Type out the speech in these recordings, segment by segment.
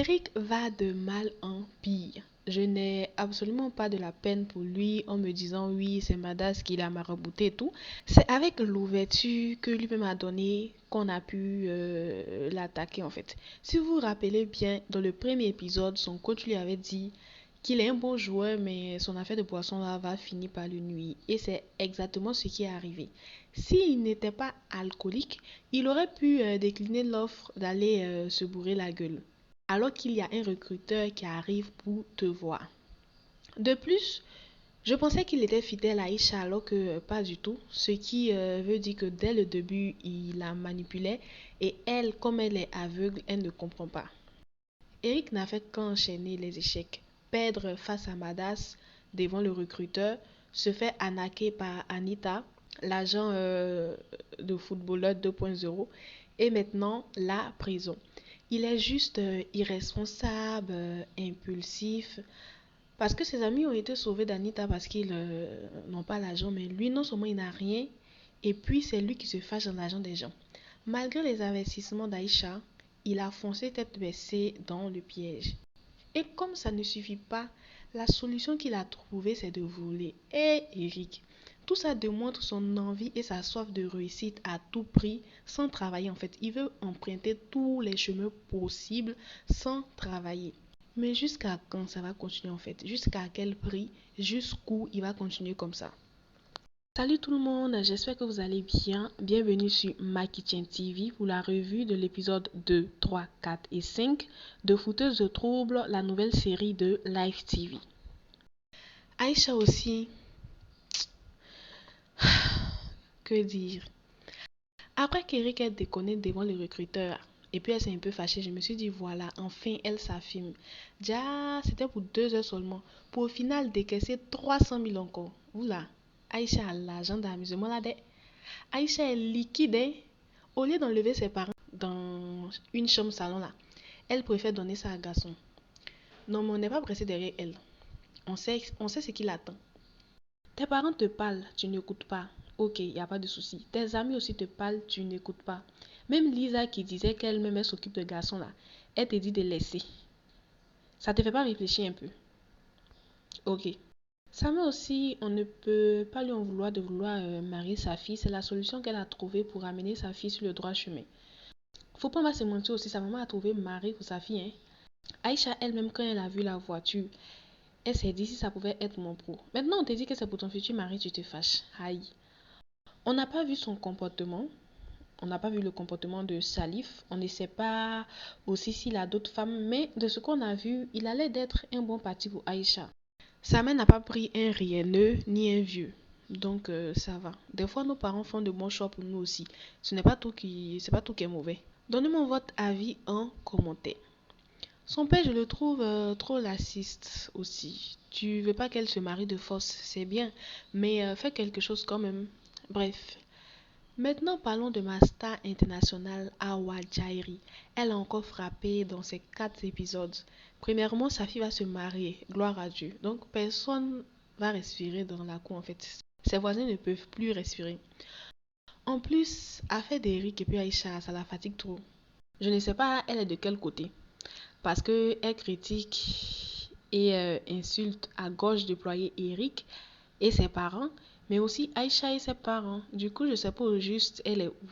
Eric va de mal en pire. Je n'ai absolument pas de la peine pour lui en me disant oui, c'est Madas qui l'a marabouté et tout. C'est avec l'ouverture que lui-même a donné qu'on a pu l'attaquer en fait. Si vous vous rappelez bien, dans le premier épisode, son coach lui avait dit qu'il est un bon joueur, mais son affaire de poisson là va finir par le nuire. Et c'est exactement ce qui est arrivé. S'il n'était pas alcoolique, il aurait pu décliner l'offre d'aller se bourrer la gueule alors qu'il y a un recruteur qui arrive pour te voir. De plus, je pensais qu'il était fidèle à Aïcha alors que pas du tout, ce qui veut dire que dès le début, il la manipulait et elle, comme elle est aveugle, elle ne comprend pas. Eric n'a fait qu'enchaîner les échecs, perdre face à Madas devant le recruteur, se fait arnaquer par Anita, l'agent de footballeur 2.0, et maintenant la prison. Il est juste irresponsable, impulsif, parce que ses amis ont été sauvés d'Anita parce qu'ils n'ont pas l'argent, mais lui, non seulement il n'a rien, et puis c'est lui qui se fâche dans l'argent des gens. Malgré les investissements d'Aïcha, il a foncé tête baissée dans le piège. Et comme ça ne suffit pas, la solution qu'il a trouvée, c'est de voler. Et Eric, tout ça démontre son envie et sa soif de réussite à tout prix, sans travailler en fait. Il veut emprunter tous les chemins possibles sans travailler. Mais jusqu'à quand ça va continuer en fait? Jusqu'à quel prix? Jusqu'où il va continuer comme ça? Salut tout le monde, j'espère que vous allez bien. Bienvenue sur My Kitchen TV pour la revue de l'épisode 2, 3, 4 et 5 de Fouteuse de troubles, la nouvelle série de Live TV. Aïcha aussi, que dire? Après qu'Eric ait déconné devant le recruteur, et puis elle s'est un peu fâchée, je me suis dit voilà, enfin elle s'affirme. Déjà, c'était pour 2 heures seulement, pour au final décaisser 300 000 encore. Oula, Aïcha a l'argent d'amusement là. Aïcha est liquide, hein. Au lieu d'enlever ses parents dans une chambre salon là, elle préfère donner ça à un garçon. Non, mais on n'est pas pressé derrière elle. On sait ce qui l'attend. Tes parents te parlent, tu n'écoutes pas. Ok, il n'y a pas de souci. Tes amis aussi te parlent, tu n'écoutes pas. Même Lisa qui disait qu'elle-même elle s'occupe de garçons là, elle te dit de laisser. Ça te fait pas réfléchir un peu? Ok. Sama aussi, on ne peut pas lui en vouloir de vouloir marier sa fille. C'est la solution qu'elle a trouvée pour amener sa fille sur le droit chemin. Faut pas se mentir aussi, sa maman a trouvé mari pour sa fille. Hein. Aïcha elle-même, quand elle a vu la voiture, elle s'est dit si ça pouvait être mon pro. Maintenant, on te dit que c'est pour ton futur mari, tu te fâches. Aïe. On n'a pas vu son comportement. On n'a pas vu le comportement de Salif. On ne sait pas aussi s'il a d'autres femmes. Mais de ce qu'on a vu, il allait d'être un bon parti pour Aïcha. Sa mère n'a pas pris un rienneux ni un vieux. Donc ça va. Des fois, nos parents font de bons choix pour nous aussi. Ce n'est pas tout qui est mauvais. Donnez-moi votre avis en commentaire. Son père, je le trouve trop lassiste aussi. Tu veux pas qu'elle se marie de force, c'est bien, mais fais quelque chose quand même. Bref. Maintenant, parlons de ma star internationale, Awa Jairi. Elle a encore frappé dans ces 4 épisodes. Premièrement, sa fille va se marier, gloire à Dieu. Donc, personne va respirer dans la cour en fait. Ses voisins ne peuvent plus respirer. En plus, affaire d'Eric et puis Aïcha, ça la fatigue trop. Je ne sais pas, elle est de quel côté. Parce qu'elle critique et insulte à gauche déployée Eric et ses parents, mais aussi Aïcha et ses parents. Du coup, je ne sais pas au juste elle est où.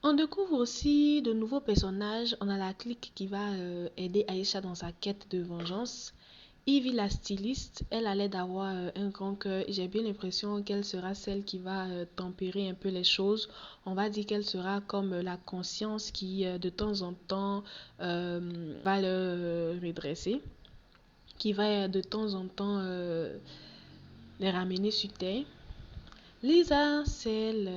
On découvre aussi de nouveaux personnages. On a la clique qui va aider Aïcha dans sa quête de vengeance. Ivy, la styliste, elle a l'air d'avoir un grand cœur. J'ai bien l'impression qu'elle sera celle qui va tempérer un peu les choses. On va dire qu'elle sera comme la conscience qui, de temps en temps, va le redresser, qui va de temps en temps les ramener sur terre. Lisa, celle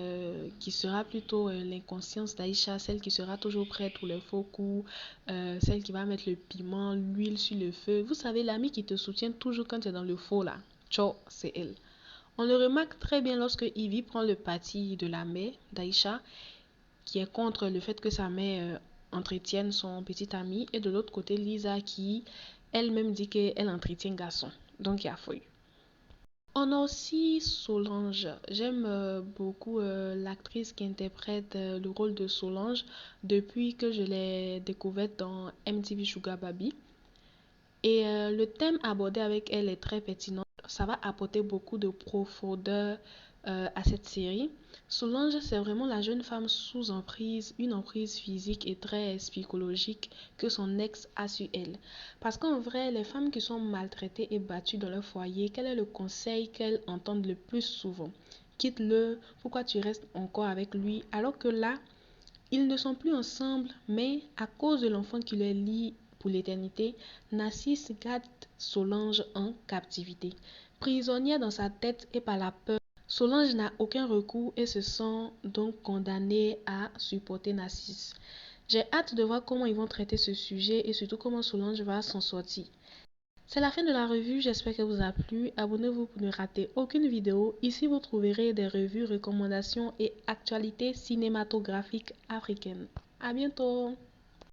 qui sera plutôt l'inconscience d'Aïcha, celle qui sera toujours prête pour les faux coups, celle qui va mettre le piment, l'huile sur le feu. Vous savez, l'amie qui te soutient toujours quand tu es dans le faux là. Ciao, c'est elle. On le remarque très bien lorsque Ivy prend le parti de la mère d'Aïcha, qui est contre le fait que sa mère entretienne son petit ami, et de l'autre côté, Lisa qui elle-même dit qu'elle entretient garçon. Donc il y a fouille. On a aussi Solange. J'aime beaucoup l'actrice qui interprète le rôle de Solange depuis que je l'ai découverte dans MTV Sugar Baby. Et le thème abordé avec elle est très pertinent. Ça va apporter beaucoup de profondeur à cette série. Solange, c'est vraiment la jeune femme sous emprise, une emprise physique et très psychologique que son ex a sur elle. Parce qu'en vrai, les femmes qui sont maltraitées et battues dans leur foyer, quel est le conseil qu'elles entendent le plus souvent? Quitte-le, pourquoi tu restes encore avec lui? Alors que là, ils ne sont plus ensemble, mais à cause de l'enfant qui les lie pour l'éternité, Narcisse garde Solange en captivité. Prisonnière dans sa tête et par la peur, Solange n'a aucun recours et se sent donc condamnée à supporter Narcisse. J'ai hâte de voir comment ils vont traiter ce sujet et surtout comment Solange va s'en sortir. C'est la fin de la revue, j'espère qu'elle vous a plu. Abonnez-vous pour ne rater aucune vidéo. Ici, vous trouverez des revues, recommandations et actualités cinématographiques africaines. À bientôt!